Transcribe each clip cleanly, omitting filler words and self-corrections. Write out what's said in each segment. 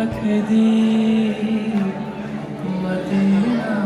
तकदी Medina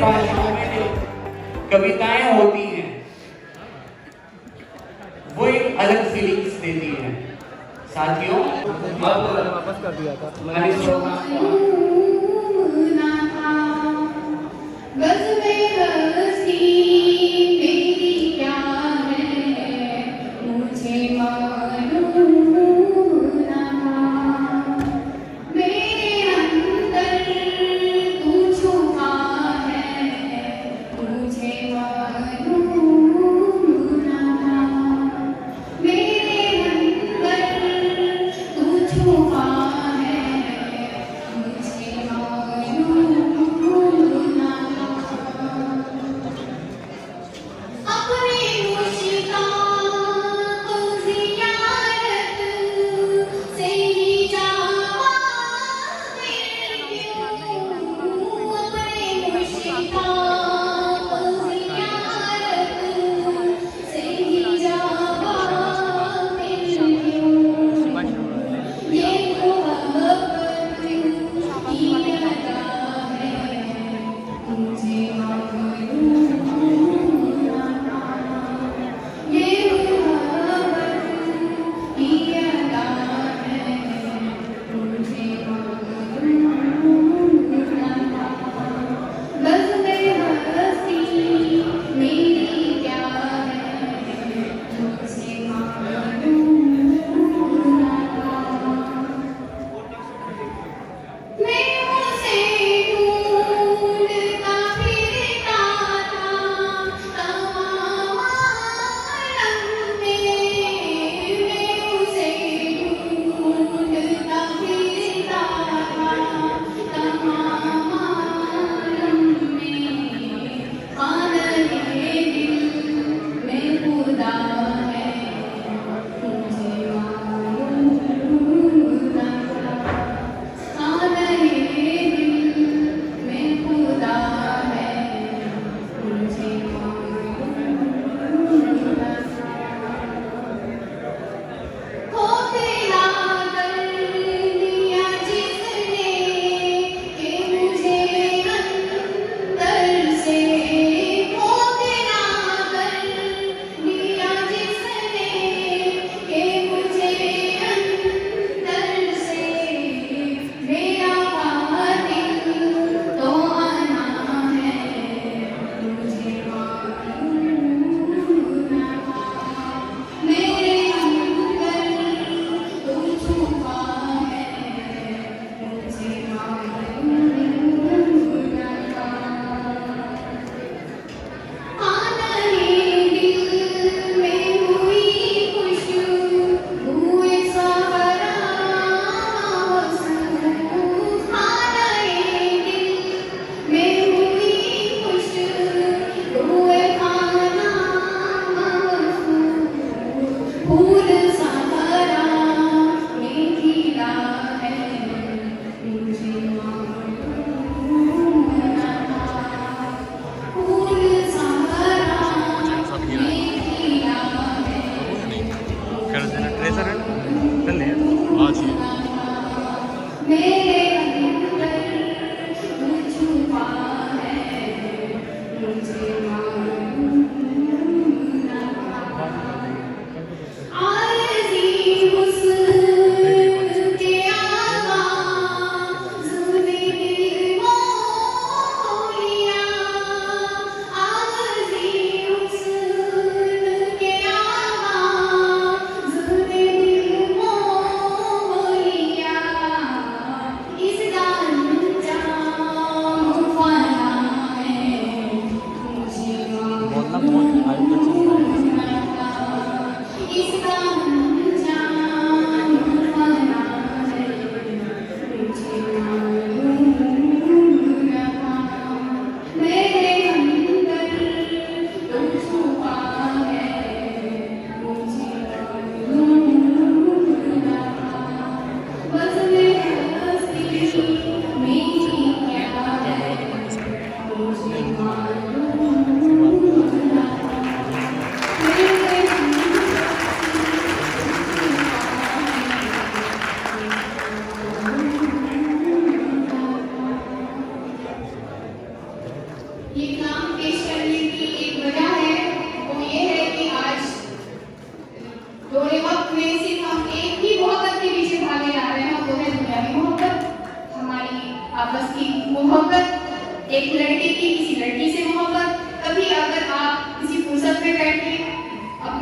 भाषाओं में जो कविताएं होती हैं वो एक अलग फीलिंग्स देती हैं साथियों। वापस कर दिया था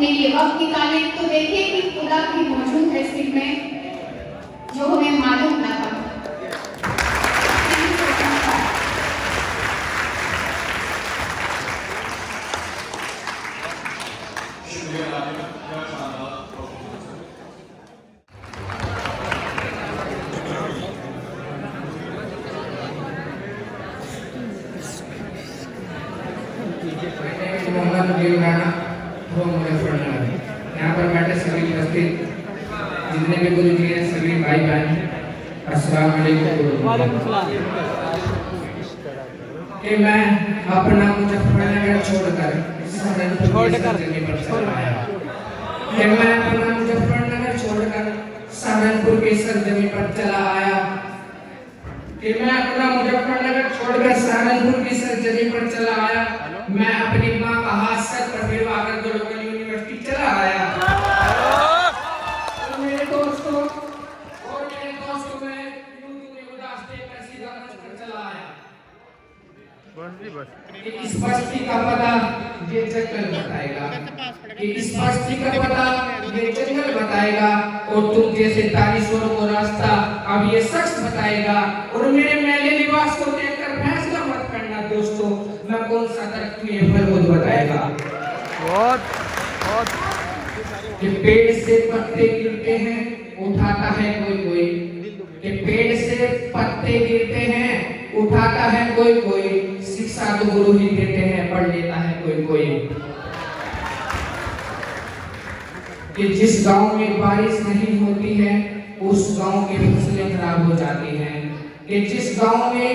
अपने लिए वक्त निकालें तो देखिए कि खुदा भी मौजूद है इस फिल्म में, जो हमें मालूम न था। यहाँ पर बैठे सभी उपस्थित जितने भी गुरु जी हैं, सभी भाई बहन, अस्सलाम वालेकुम। कि मैं अपना मुजफ्फरनगर छोड़कर सहारनपुर की सरजमी पर चला आया। कि मैं अपना मुजफ्फरनगर छोड़कर सहारनपुर की सरजमी पर चला आया। मैं अपनी माँ का हाथ सर पर फिरवाकर दो लोकल यूनिवर्सिटी चला आया। और मेरे दोस्तों मैं यूं तुम्हें उदास देकर सीधा मंच पर चला आया। इस बस्ती का पता ये जंगल बताएगा, कि इस बस्ती का पता ये जंगल बताएगा, और तुम जैसे दानिशों को रास्ता अब ये शख्स बताएगा। और मेरे मैले लिबास को देखकर फैसला मत करना दोस्तों, मैं कौन सा दर्द तुम्हें फलबुद बताएगा। कि पेड़ से पत्ते गिरते हैं उठाता है कोई कोई, कि पेड़ से पत्ते गिरते हैं उठाता है कोई कोई, शिक्षा तो गुरु ही देते हैं पढ़ लेता है कोई कोई। कि जिस गांव में बारिश नहीं होती है उस गांव की फसलें खराब हो जाती हैं। कि जिस गांव में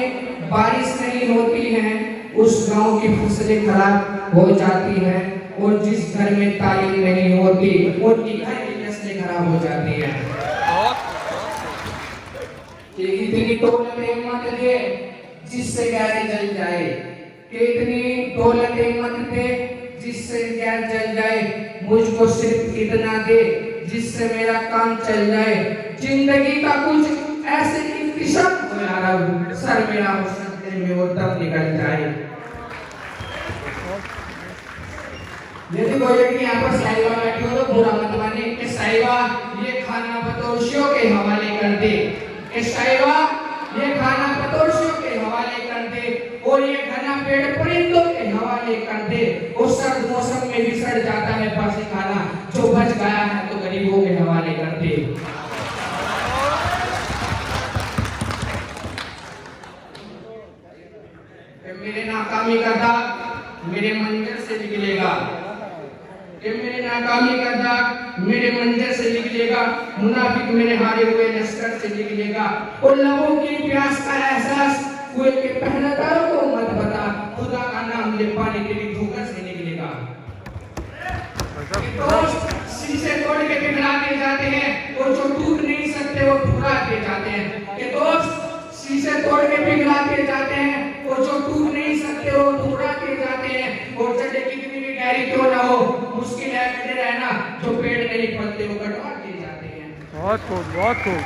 बारिश नहीं होती है उस गांव की फसलें खराब हो जाती हैं, और जिस घर में तालीम नहीं होती उनकी घर की नस्लें खराब हो जाती हैं। इतनी दौलतें मत दे जिससे गैर जल जाए, कि इतनी दौलतें मत दे जिससे गैर जल जाए, मुझको सिर्फ इतना दे जिससे मेरा काम चल जाए। जिंदगी का कुछ ऐसे इंतशाम हो यार, सर मेरा हो सकते में वो तब निकल जाए। यदि कोई व्यक्ति यहाँ पर साहिबा बैठी हो तो बुरा मत माने कि साहिबा ये खाना बतौशियों के हवाले कर दे, कि साहिबा ये खाना बतौशियों के हवाले कर दे, और ये घना पेड़ परिंदों के हवाले कर दे। और सर्द मौसम में भी सड़ जाता है बासी खाना, जो बच गया है तो गरीबों के हवाले कर दे। मेरे नाकामी का दाग मेरे मंजर से निकलेगा, कि मेरे नाकामी का दाग मेरे मंजर से निकलेगा, मुनाफिक मेरे हारे हुए लश्कर से निकलेगा। और लबों की प्यास का एहसास कुएं के पहरेदारों को मत बता, खुदा का नाम ले पानी तेरी धोकर से निकलेगा। दोस्त शीशे तोड़ के पिघला के जाते हैं, और जो टूट नहीं सकते वो ठुकरा के जाते हैं। कि दोस्त शीशे तोड़ के पिघला के जाते हैं, और जो टूट नहीं सकते वो ठुकरा के जाते हैं। और चाहे कितनी भी गहरी क्यों ना हो, मुश्किल है खड़े रहना, जो पेड़ नहीं फलते वो कटवा के जाते हैं। बहुत खूब।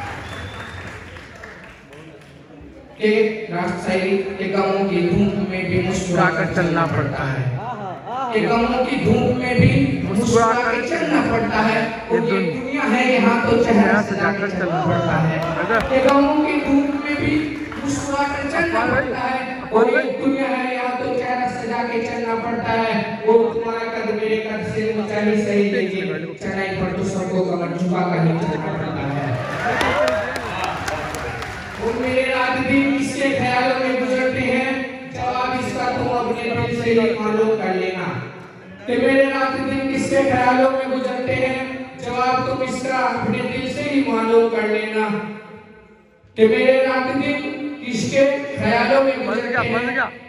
के राष्ट्रशाही के गमों की धूप में भी मुस्कुराकर चलना पड़ता है, कि गमों की धूप में भी मुस्कुराकर चलना पड़ता है। और ये दुनिया है यहाँ तो चेहरा सजाकर चलना पड़ता है, कि गमों की धूप में भी मुस्कुराकर चलना पड़ता है। और ये दुनिया है यहाँ तो चेहरा सजा के चलना पड़ता है। वो तुम्हारा कद मेरे कद से ऊंचाई सही लेकिन चढ़ाई पर तो सबको कमर झुका कर ही चलना पड़ता है। और मेरे रात दिन इसके ख्यालों में गुजरते हैं, जवाब इसका तुम अपने दिल से ही मालूम कर लेना। कि मेरे रात दिन इसके ख्यालों में गुजरते हैं, जवाब तुम इसका अपने दिल से ही मालूम कर लेना। कि मेरे रात दिन इसके ख्यालों में गुजरते हैं,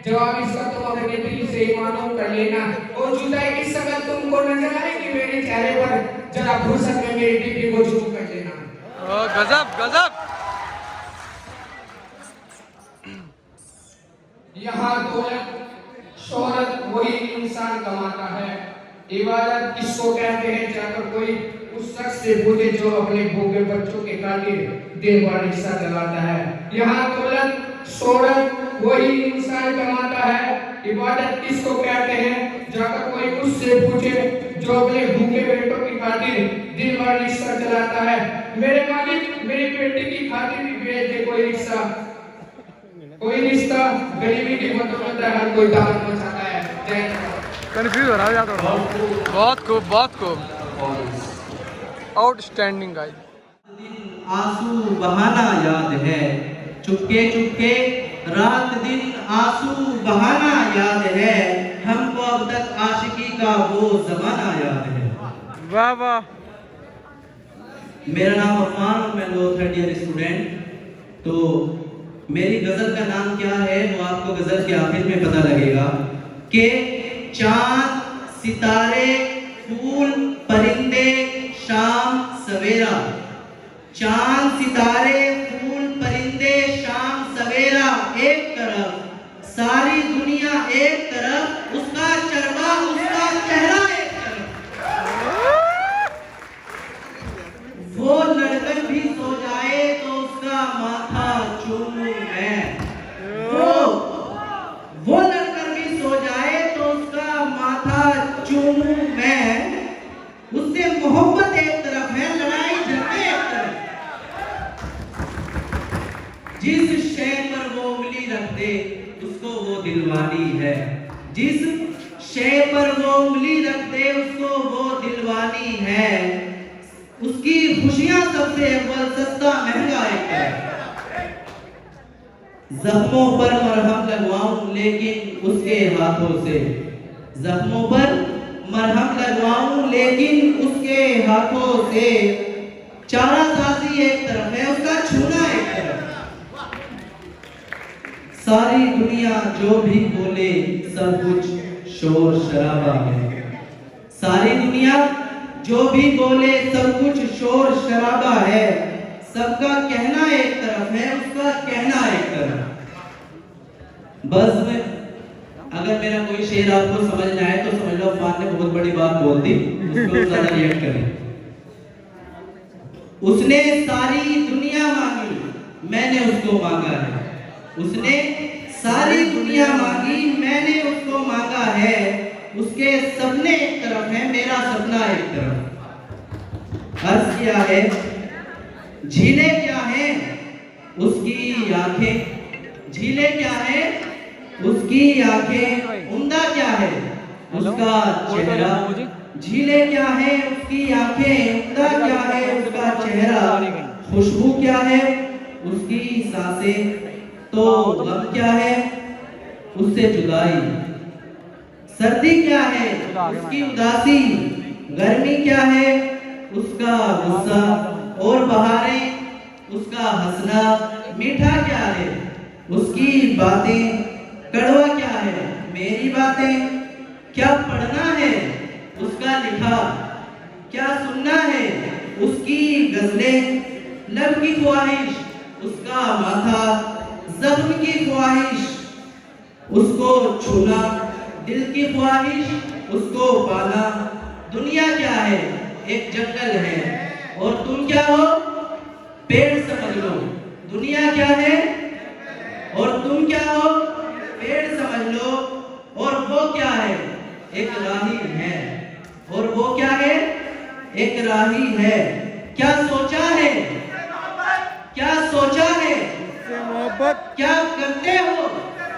जवाब इसका तुम अपने दिल से ही मालूम कर लेना। और जुदाई की शक्ल तुमको नजर आएगी मेरे चेहरे पर, जरा फुर्सत में मेरी डिग्री को जूम कर लेना। गजब। यहाँ दौलत शोहरत वही इंसान कमाता है, इबादत किसको कहते हैं जाकर कोई उस शख्स से पूछे जो अपने भूखे बच्चों के खातिर दिन भर रिक्शा चलाता है। यहाँ दौलत शोहरत वही इंसान कमाता है, इबादत किसको कहते हैं, जाकर कोई मुझसे पूछे जो अपने भूखे बेटों की खातिर दिन भर रिक्शा चलाता है। मेरे मालिक मेरी बेटी की खातिर भी भेज दे कोई रिक्शा। कोई रिश्ता गरीबी की बदौलत है, हर कोई दावत मचाता है। जय हिंद। कंफ्यूज हो रहा है थोड़ा। बहुत खूब, बहुत खूब, आउटस्टैंडिंग गाइस। आंसू बहाना याद है, चुपके चुपके रात दिन आंसू बहाना याद है, हमको अब तक आशिकी का वो जमाना याद है। वाह वाह। मेरा नाम अफान और मैं लो 3rd ईयर स्टूडेंट। तो मेरी गजल का नाम क्या है वो आपको गजल के आखिर में पता लगेगा कि चांद सितारे फूल परिंदे शाम सवेरा, चांद सितारे फूल परिंदे शाम सवेरा एक तरफ, सारी दुनिया एक तरफ, उसका चरवा उसका चेहरा एक तरफ। वो लड़कर भी सो जाए तो उसका माथा चूमूं मैं, वो लड़कर भी सो जाए तो उसका माथा चूमूं मैं, उससे मोहब्बत एक तरफ है, लड़ाई झगड़े एक तरफ। जिस शय पर वो उंगली रख दे उसको वो दिलवानी है, जिस शय पर वो उंगली रख दे उसको वो दिलवानी है, उसकी खुशियां सबसे अव्वल सस्ता महंगा एक है। जख्मों पर मरहम लगवाऊं लेकिन उसके हाथों से, जख्मों पर मरहम लगवाऊं लेकिन उसके हाथों से, चारा साजी एक तरफ है उसका छूना एक तरफ। सारी दुनिया जो भी बोले सब कुछ शोर शराबा है, सारी दुनिया जो भी बोले सब कुछ शोर शराबा है, सबका कहना एक तरफ है उसका कहना एक तरफ। बस में अगर मेरा कोई शेर आपको समझ में आए तो समझ लो अफान ने बहुत बड़ी बात बोल दी, उसको ज्यादा रिएक्ट करें। उसने सारी दुनिया मांगी मैंने उसको मांगा है, उसने सारी दुनिया मांगी मैंने उसको मांगा है, उसके सपने एक तरफ है मेरा सपना एक तरफ। अर्ज क्या है झीलें क्या है उसकी आंखें, झीलें क्या है उसकी आंखें, उम्दा क्या है उसका चेहरा, झीलें क्या है उसकी आंखें, उम्दा क्या है उसका चेहरा, खुशबू क्या है उसकी सांसें, तो गम क्या है उससे जुदाई, सर्दी क्या है उसकी उदासी, गर्मी क्या है उसका गुस्सा, और बहारें उसका हंसना, मीठा क्या है उसकी बातें, कड़वा क्या है मेरी बातें, क्या पढ़ना है उसका लिखा, क्या सुनना है उसकी गजलें, लब की ख्वाहिश उसका माथा, ज़ख्म की ख्वाहिश उसको छूना, दिल की ख्वाहिश उसको पाना। दुनिया क्या है एक जंगल है और तुम क्या हो पेड़ समझ लो, दुनिया क्या है और तुम क्या हो पेड़ समझ लो, और वो क्या है एक राही है, और वो क्या है एक राही है। क्या सोचा है क्या सोचा है मोहब्बत, क्या करते हो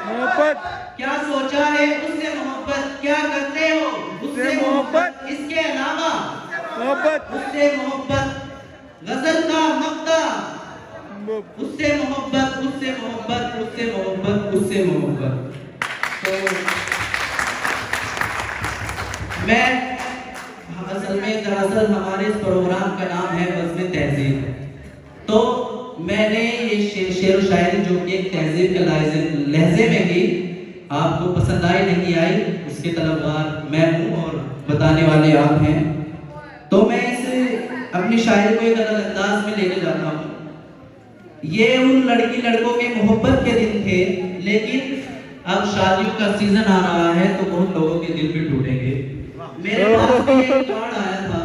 मोहब्बत, क्या सोचा है उससे मोहब्बत, क्या करते हो उससे मोहब्बत, इसके अलावा मोहब्बत, उससे मोहब्बत, गजल का मक्ता उससे मोहब्बत, उससे मोहब्बत, उससे मोहब्बत, उससे मोहब्बत। तो मैं असल में दरअसल हमारे इस प्रोग्राम का नाम है बज़्म तहज़ीब, तो मैंने ये शेर शायरी जो कि एक तहज़ीब के लहजे में की, आपको पसंद आई नहीं आई उसके तलबगार मैं हूँ और बताने वाले आप हैं। तो मैं इस अपनी शायरी को एक अलग अंदाज में लेके जाता हूँ। ये उन लड़की लड़कों के मोहब्बत के दिन थे, लेकिन अब शादियों का सीजन आ रहा है तो बहुत लोगों के दिल भी टूटेंगे। मेरे पास भी एक कार्ड आया था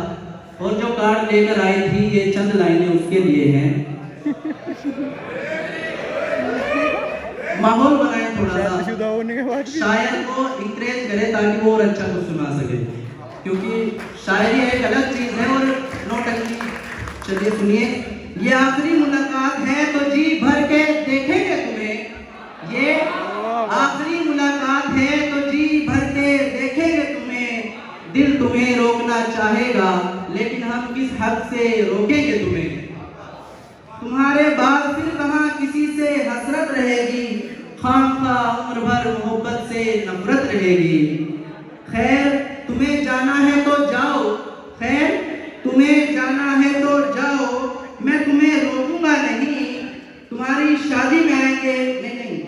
और जो कार्ड लेकर आई थी ये चंद लाइनें उसके लिए हैं। माहौल बनाए थोड़ा सा, शादीशुदा होने के बाद भी शायर को इंकरेज करे ताकि वो और अच्छा कुछ सुना सके, क्योंकि शायरी एक अलग चीज है और नौटंकी। चलिए सुनिए, ये आखिरी मुलाकात है तो जी भर के देखेंगे तुम्हें, ये आखिरी मुलाकात है तो जी भर के देखेंगे तुम्हें, दिल तुम्हें रोकना चाहेगा लेकिन हम किस हद से रोकेंगे तुम्हें, तुम्हारे बाद फिर कहाँ किसी से हसरत रहेगी, खामखा उम्र भर मोहब्बत से नफरत रहेगी। खैर तुम्हें जाना है तो जाओ, खैर तुम्हें जाना है तो जाओ, मैं तुम्हें रोकूंगा नहीं, तुम्हारी शादी में आएंगे, नहीं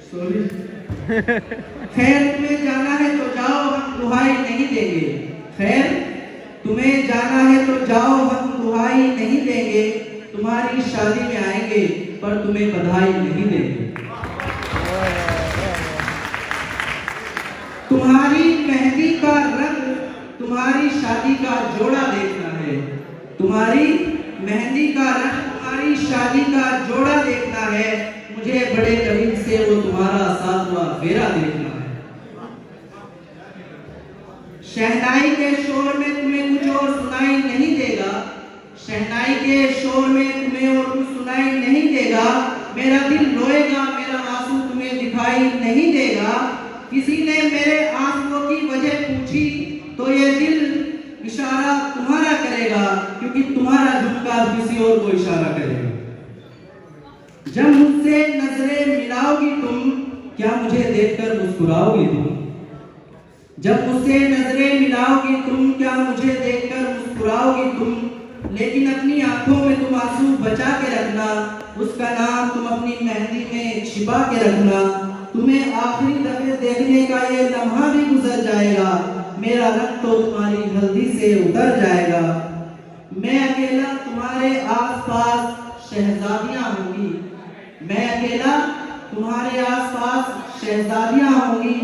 सॉरी, खैर तुम्हें जाना है तो जाओ, हम दुहाई नहीं देंगे, खैर तुम्हें जाना है तो जाओ, हम दुहाई नहीं देंगे, तुम्हारी शादी में आएंगे पर तुम्हें बधाई नहीं देंगे। तुम्हारी मेहंदी का रंग तुम्हारी शादी का जोड़ा देखना है, तुम्हारी मेहंदी का रंग तुम्हारी शादी का जोड़ा देखना है, मुझे बड़े करीब से वो तुम्हारा सातवां फेरा देखना है। शहनाई के शोर में तुम्हें कुछ और सुनाई नहीं देगा, शहनाई के शोर में तुम्हें और कुछ सुनाई नहीं देगा, मेरा दिल रोएगा, मेरा आंसू तुम्हें दिखाई नहीं देगा, किसी ने मेरे आंसुओं की वजह पूछी तो ये दिल इशारा तुम्हारा करेगा, क्योंकि तुम्हारा झुमका किसी और को इशारा करेगा। जब मुझसे नजरें मिलाओगी तुम, क्या मुझे देखकर मुस्कुराओगी तुम, जब मुझसे नजरें मिलाओगी तुम, क्या मुझे देखकर मुस्कुराओगी तुम, लेकिन अपनी आंखों में तुम आंसू बचा के रखना, उसका नाम तुम अपनी मेहंदी में छिपा के रखना, तुम्हें आखिरी दफे देखने का ये लम्हा भी गुजर जाएगा, मेरा रंग तो तुम्हारी हल्दी से उतर जाएगा, मैं अकेला तुम्हारे आसपास शहजादियां होंगी, मैं अकेला तुम्हारे आसपास शहजादियां होंगी,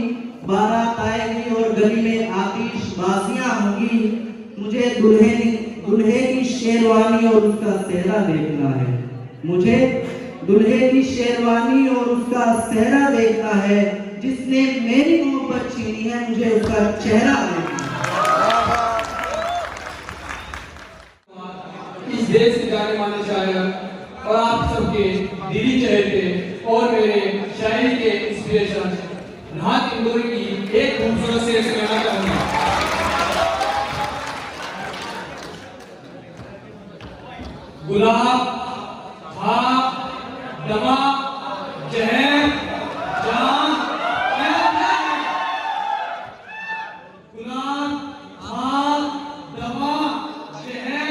बारात आएगी और गली में आतिशबाजियां होंगी, मुझे दुल्हे की शेरवानी और उसका सेहरा देखना है, मुझे दुल्हे की शेरवानी और उसका सेहरा देखना है, जिसने मेरी मोहब्बत छीनी है मुझे उसका चेहरा देखना है। इस देश से जाने माने शायर और आप सबके दिली चहेते और मेरे शायरी के इंस्पिरेशन राहत इंदौरी की एक खूबसूरत शेर सुनाना चाहूंगा। गुलाब, खाक, दवा, जहर, जान, क्या है? गुलाब, खाक, दवा, जहर,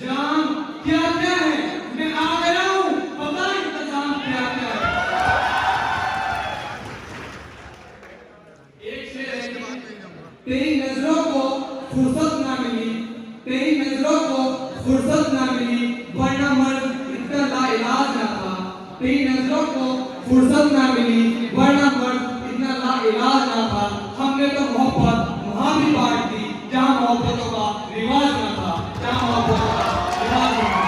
जान, क्या क्या है? मैं आ गया हूँ, पता इंतजाम क्या क्या है। एक शेर है, तेरी नजरों को फुर्सत ना मिली, तेरी नजरों को फुर्सत ना मिली, वरना मर्द इतना लाइलाज ना था, तेरी नजरों को फुर्सत ना मिली, वरना मर्द इतना लाइलाज ना था, हमने तो मोहब्बत वहां भी बांट दी जहां मोहब्बतों का रिवाज ना था, जहां मोहब्बतों का रिवाज ना था।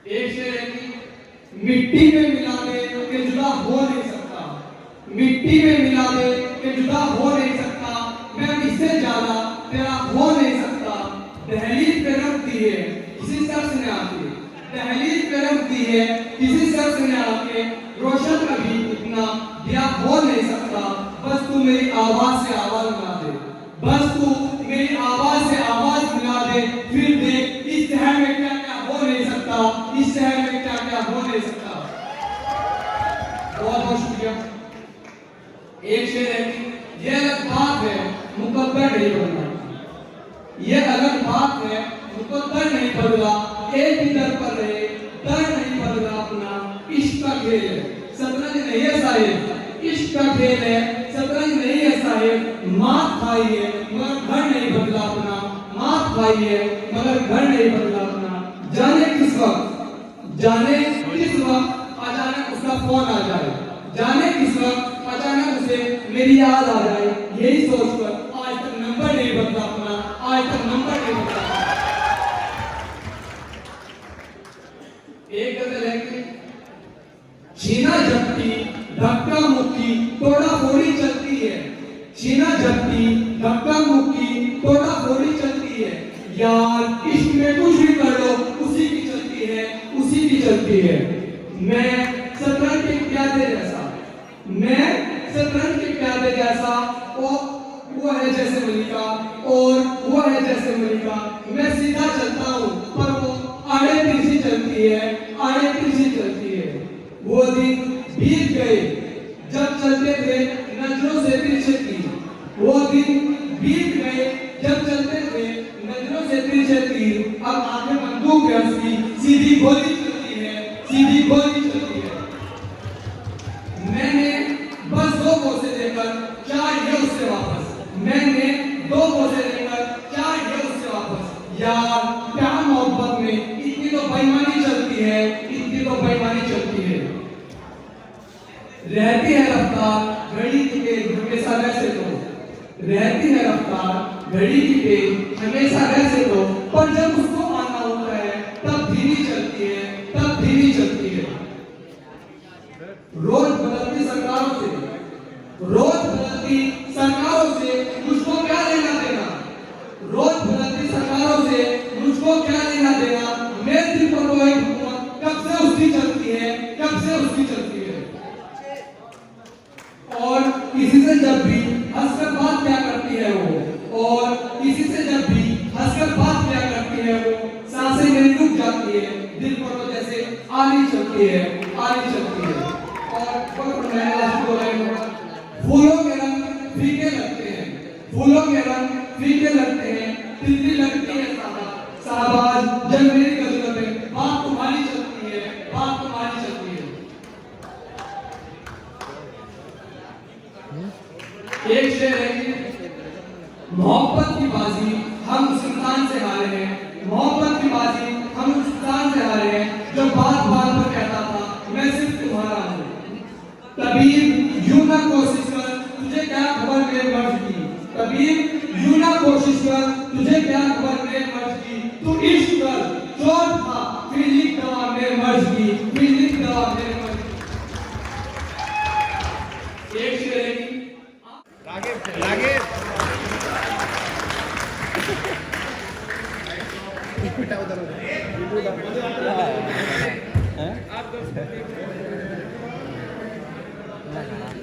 एक शेर है कि मिट्टी में मिला दे के जुदा हो नहीं सकता, मिट्टी में मिला दे के जुदा हो नहीं सकता, मैं इससे ज्यादा तेरा हो नहीं सकता, दहलीज पे रख दी है किसी शख्स ने आके, दहलीज पे रख दी है किसी शख्स ने आके, रोशन कभी इतना दिया हो नहीं सकता, बस तू मेरी आवाज से आवाज मिला दे, बस तू मेरी आवाज से आवाज मिला दे, फिर देख इस शहर में क्या क्या हो नहीं सकता, इस शहर में क्या क्या हो नहीं सकता। बहुत बहुत शुक्रिया। एक शेर है कि ये अलग बात है मुकद्दर नहीं बनना, ये अलग बात है मुकद्दर नहीं बदला, एक ही दर पर रहे दर नहीं बदला अपना, इश्क का खेल है शतरंज नहीं है साहिब, इश्क का खेल है शतरंज नहीं है साहिब, मात खाई है मगर घर नहीं बदला अपना, मात खाई है मगर घर नहीं बदला अपना, जाने किस वक्त, जाने किस वक्त अचानक उसका फोन आ जाए, जाने किस वक्त अचानक उसे मेरी याद आ जाए, यही सोचकर आज तक नंबर नहीं बदला अपना, आज तक नंबर नहीं बदला। एक गजल है कि छीना झपटी धक्का मुक्की तोड़ा फोड़ी चलती है, छीना झपटी धक्का मुक्की तोड़ा फोड़ी चलती है। यार इश्क में कुछ भी कर लो उसी की चलती है, उसी की चलती है। मैं शतरंज के प्यादे जैसा, मैं शतरंज के प्यादे जैसा, वो है जैसे मलिका और वो है जैसे मलिका। मैं सीधा चलता हूँ पर वो आड़े तिरछी चलती है, आड़े तिरछी चलती है। वो दिन बीत गए जब चलते थे नजरों से तिरछे तीर, वो दिन बीत गए जब चलते थे नजरों से तिरछे तीर। अब आगे बंदूक है उसकी, सीधी गोली चलती है, सीधी गोली चलती है। मैंने बस 2 कोसे देकर क्या ये उससे वापस, मैंने 2 कोसे देकर क्या ये उससे वापस। यार प्यार मोहब्बत में इतनी तो बेईमानी चलती है, इतनी तो बेईमानी चलती है। रहती है रफ्तार घड़ी की तेज हमेशा वैसे तो, रहती है रफ्तार घड़ी की तेज हमेशा वैसे तो, पर जब उसको आना होता है तब धीमी चलती है, तब धीमी चलती है। रोज बदलती सरकारों से, रोज बदलती सरकारों से मुझको क्या लेना देना, रोज बदलती सरकारों से मुझको क्या लेना देना। मेरे दिल पर वो एक हुकूमत कब से उसकी चलती है, कब से उसकी चलती है। और किसी से जब भी हंसकर बात क्या करती है वो, और किसी से जब भी हंसकर बात क्या करती है वो, सांसें मेरी रुक जाती है, दिल पर तो जैसे आली चलती है, आली चलती है। फूलों के रंग फीके लगते हैं, फूलों के रंग फीके लगते हैं, तितली लगती है साहबाज जब मेरी गजलों में बात तुम्हारी चलती है, बात तुम्हारी चलती है। एक शेर है, मोहब्बत की बाजी हम सुल्तान से हारे हैं, मोहब्बत की बाजी हम सुल्तान से हारे हैं। जो बात बात पर कहता था मैं सिर्फ तुम्हारा हूँ, तबीब यूं ना कोशिश कर तुझे क्या खबर मेरे मर्ज की, तबीब यूं ना कोशिश कर तुझे क्या खबर मेरे मर्ज की। तू इश्क कर चोट खा फिर लिख दवा मेरे मर्ज की, फिर लिख दवा मेरे मर्ज की। एक शेर है लागे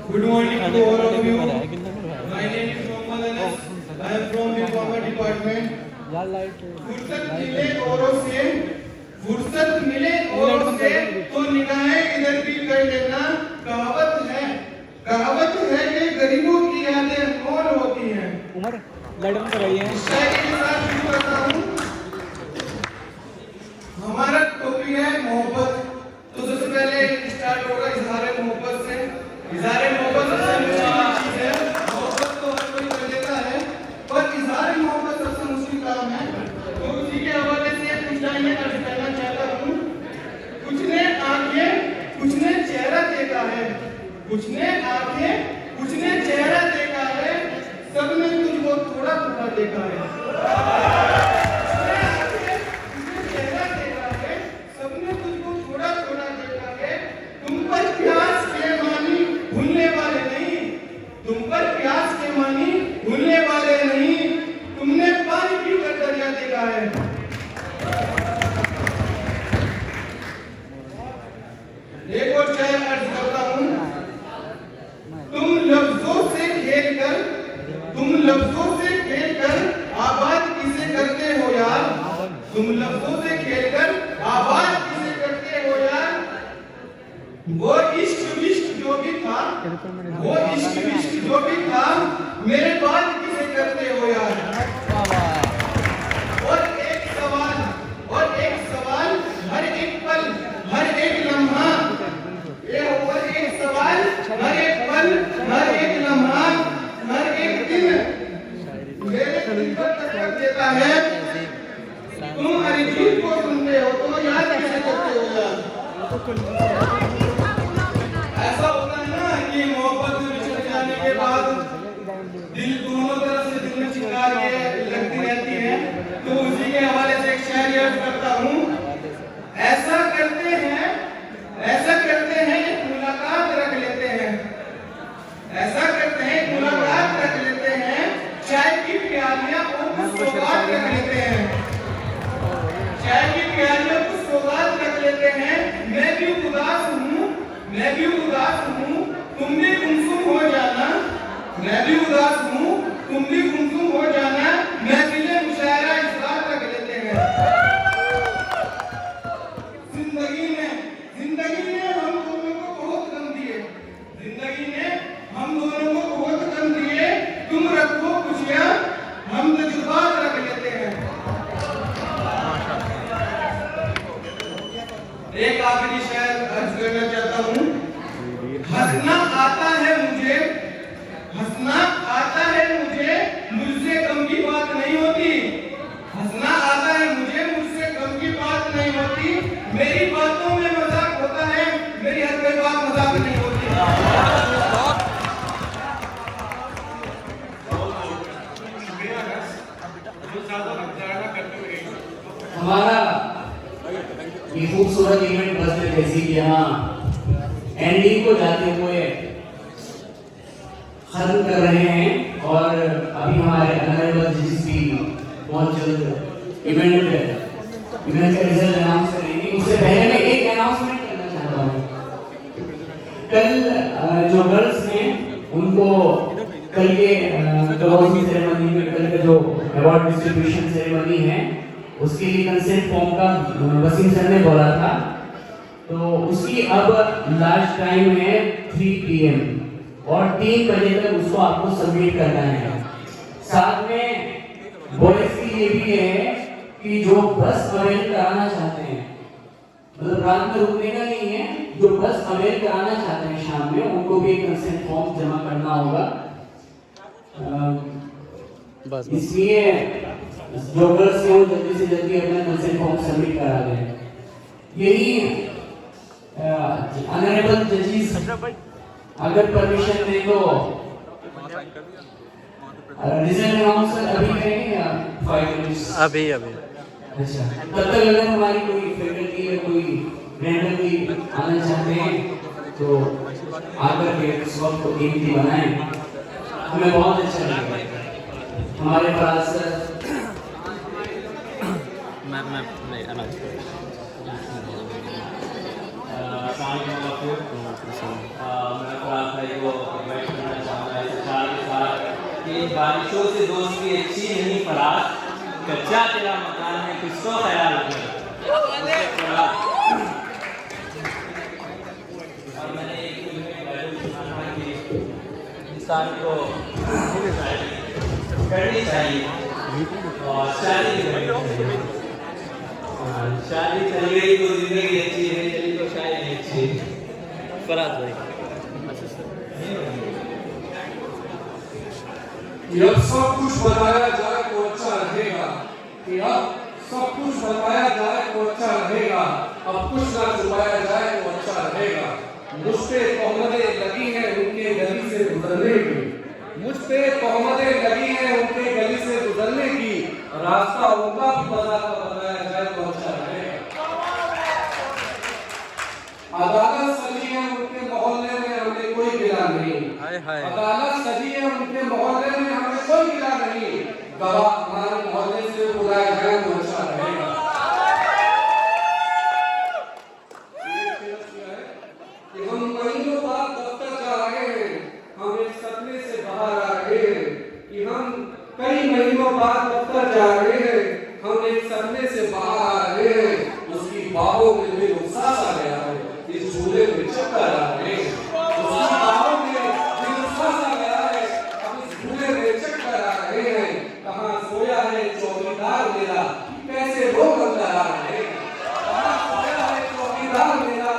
Good morning to all of you. My name is Mohammad Anas. I am from the Commerce Department. फुर्सत मिले औरों से, फुर्सत मिले औरों से तो निगाहें इधर भी कर लेना। कहावत है कि गरीबों की यादें कौन होती हैं। उमर लड़न कर रही है। शायरी के साथ शुरू करता हूँ। हमारा टॉपिक है मोहब्बत। तो सबसे पहले स्टार्ट होगा इजहार मोहब्बत से। इजहार मोहब्बत सबसे मुश्किल चीज है। मोहब्बत तो हर कोई कर लेता है, पर इजहार मोहब्बत सबसे मुश्किल काम है। तो उसी के हवाले से कुछ लाइनें अर्ज करना चाहता हूँ। कुछ ने आंखें, कुछ ने चेहरा देखा है, कुछ ने आंखें, कुछ ने चेहरा देखा है, सबने तुझको थोड़ा थोड़ा देखा है। एक और शायर अर्ज करता हूँ। तुम लफ्जों से खेलकर आबाद किसे करते हो यार, तुम लफ्जों से खेलकर आबाद किसे करते हो यार। वो इश्क विश्क जो भी था, वो इश्क विश्क जो भी था, मेरे बाद किसे करते हो यार। और एक सवाल हर एक पल, हर एक लम्हा, और एक सवाल हर एक पल, हर एक लम्हा, हर एक दिन मेरे दिल पर टक्कर देता है। तुम अरिजीत को सुनते हो तो याद कैसे करते हो यार। ऐसा होता है ना कि मोहब्बत मैं भी उदास हूँ तुम भी गुमसुम हो जाना, मैं भी उदास हूँ तुम भी गुमसुम हो जाना, महफिले मुशायरा इस बात तक लेते हैं। जिंदगी ने हम दोनों को बहुत गम दिए, जिंदगी ने हम दोनों को बहुत गम दिए, तुम रखो खुशियाँ हम तजुर्बात रख लेते हैं। एक आखिरी शेर अर्ज करना चाहता हूँ। हंसना आता है मुझे, हंसना आता है मुझे, मुझसे कम की बात नहीं होती, हंसना आता है मुझे, मुझसे कम की बात नहीं होती, मेरी बातों में मजाक होता है, मेरी हर कोई बात मजाक नहीं होती। हमारा ये खूबसूरत इवेंट बस में जैसी कि यहाँ एंडिंग को जाते हुए खत्म कर रहे हैं और अभी हमारे ऑनरेबल जीसी बहुत जल्द इवेंट का रिजल्ट अनाउंस करेंगे। उससे पहले मैं एक अनाउंसमेंट करना चाहता हूँ। कल जो गर्ल्स हैं उनको कल के क्लोजिंग सेरेमनी में, कल का जो अवार्ड डिस्ट्रीब्यूशन सेरेमनी है उसके लिए कंसेंट फॉर्म का वसीम सर ने बोला था, तो उसकी अब लास्ट टाइम है 3 PM और 3 बजे तक उसको आपको सबमिट करना है। साथ में बॉयज की ये भी है कि जो बस अवेल कराना चाहते हैं, मतलब रात में रुकने का नहीं है, जो बस अवेल कराना चाहते हैं शाम में, उनको भी एक कंसेंट फॉर्म जमा करना होगा। इसलिए जो गर्ल्स हैं वो जल्दी से जल्दी अपना कंसेंट फॉर्म सबमिट करा दें। यही ऑनरेबल जजेस अगर परमिशन दे तो रिजल्ट अनाउंस अभी करेंगे या 5 मिनट्स? अभी अच्छा, तब तक अगर हमारी कोई फैकल्टी या कोई रैंडमली आना चाहते हैं तो आकर के इस वक्त को कीमती बनाएं, हमें बहुत अच्छा लगेगा। हमारे पास नहीं अनाउंस बारिशों से दोस्ती अच्छी नहीं फराज, कच्चा तेरा मकान है किसको ख्याल और मैंने एक सुना कि इंसान को करनी चाहिए और शादी चल गई तो जिंदगी अच्छी है, चली तो शायद अच्छी है। फराज भाई अब सब कुछ बताया जाए तो अच्छा रहेगा, कि अब सब कुछ बताया जाए तो अच्छा रहेगा, अब कुछ ना छुपाया जाए तो अच्छा रहेगा। मुझ पे तोहमतें लगी हैं उनके गली से गुजरने की, मुझ पे तोहमतें लगी हैं उनके गली से गुजरने की, रास्ता उनका भी बताया जाए तो अच्छा रहेगा। अदालत सजी है उनके मोहल्ले में हमें कोई गिला नहीं, अदालत सजी है उनके मोहल्ले में हमें कोई गिला नहीं, गवाह हमारे मोहल्ले से बुलाया जाए तो अच्छा रहेगा। कि हम महीनों बाद दफ्तर जा रहे हैं, हम एक सपने से बाहर आ रहे हैं, कि हम कई महीनों बाद दफ्तर जा रहे हैं, हम एक सपने से बाहर आ रहे हैं, उसकी बाहों में भी उत्साह आ गया है, इस झूले में चक्कर आ रहे हैं, उसकी बाहों में भी उत्साह आ गया है, अब इस झूले में चक्कर आ रहे हैं, कहाँ सोया है चौकीदार मेरा, कैसे लोग अंदर आ रहे हैं, कहाँ सोया है चौकीदार मेरा,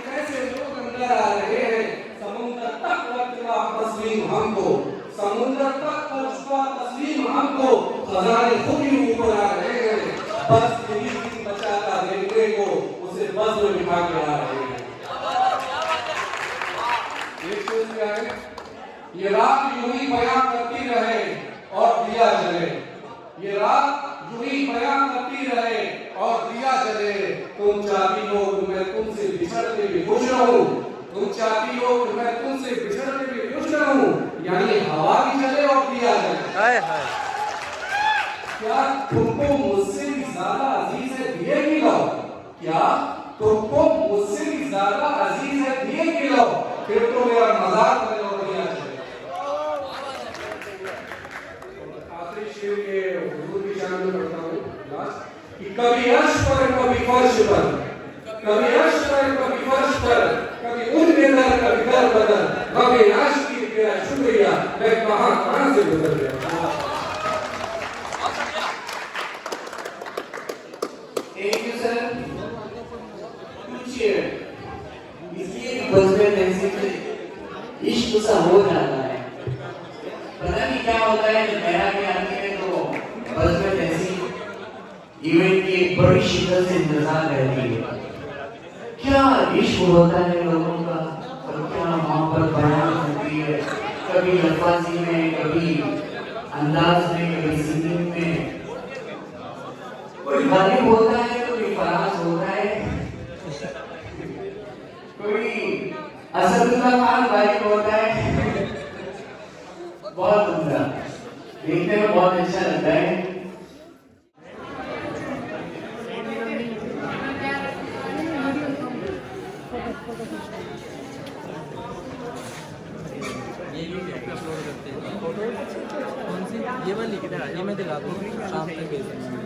कैसे लोग अंदर आ रहे हैं, समुद्र तक पहुंचा तस्लीम हमको, समुद्र तक पहुंचा तस्लीम हमको, खजाने खुद ही ऊपर आ रहे हैं, बस यही बचाता देखने को उसे बस में बिठा के आ रहे हैं। ये रात यूं ही बयां करती रहे और दिया जले, ये रात यूं ही बयां करती रहे और दिया जले, तुम चाहती हो कि मैं तुमसे बिछड़ के भी खुश रहूं, तुम चाहती हो कि मैं तुमसे बिछड़ के भी खुश रहूं, यानी हवा भी चले और दिया जले। हाय हाय क्या तुमको मुझसे भी ज्यादा अजीज है दिए की लो, क्या तुमको मुझसे भी ज्यादा अजीज है दिए खिलाओ, फिर तो मेरा मजाक बने और नहीं आए। आखिरी शेर के हुजूर की शान में पढ़ता हूँ लास्ट कि कभी अर्श पर कभी फर्श पर, कभी अर्श पर कभी फर्श पर, कभी उन बेदर कभी दर बदर, कभी आशिकी तेरा शुक्रिया मैं कहां से गुजर गया। Thank you sir. कुछ इसलिए बस में ऐसे इश्क सा हो जाता है, पता नहीं क्या होता है। जब मेरा के आते हैं तो बस में ऐसी इवेंट की एक बड़ी शिद्दत से इंतजार रहती है। क्या इश्क होता है लोगों का, और क्या मोहब्बत बयान होती है, कभी लफाजी में, कभी अंदाज में, कभी सिंगिंग में। कोई गालिब होता है, कोई फराज होता है, कोई असदुल्ला खान गालिब होता है। बहुत उम्दा, देखने में बहुत अच्छा लगता है। ये वाली किधर है? ये मैं दिला दूँ, शाम तक भेज दूँगा।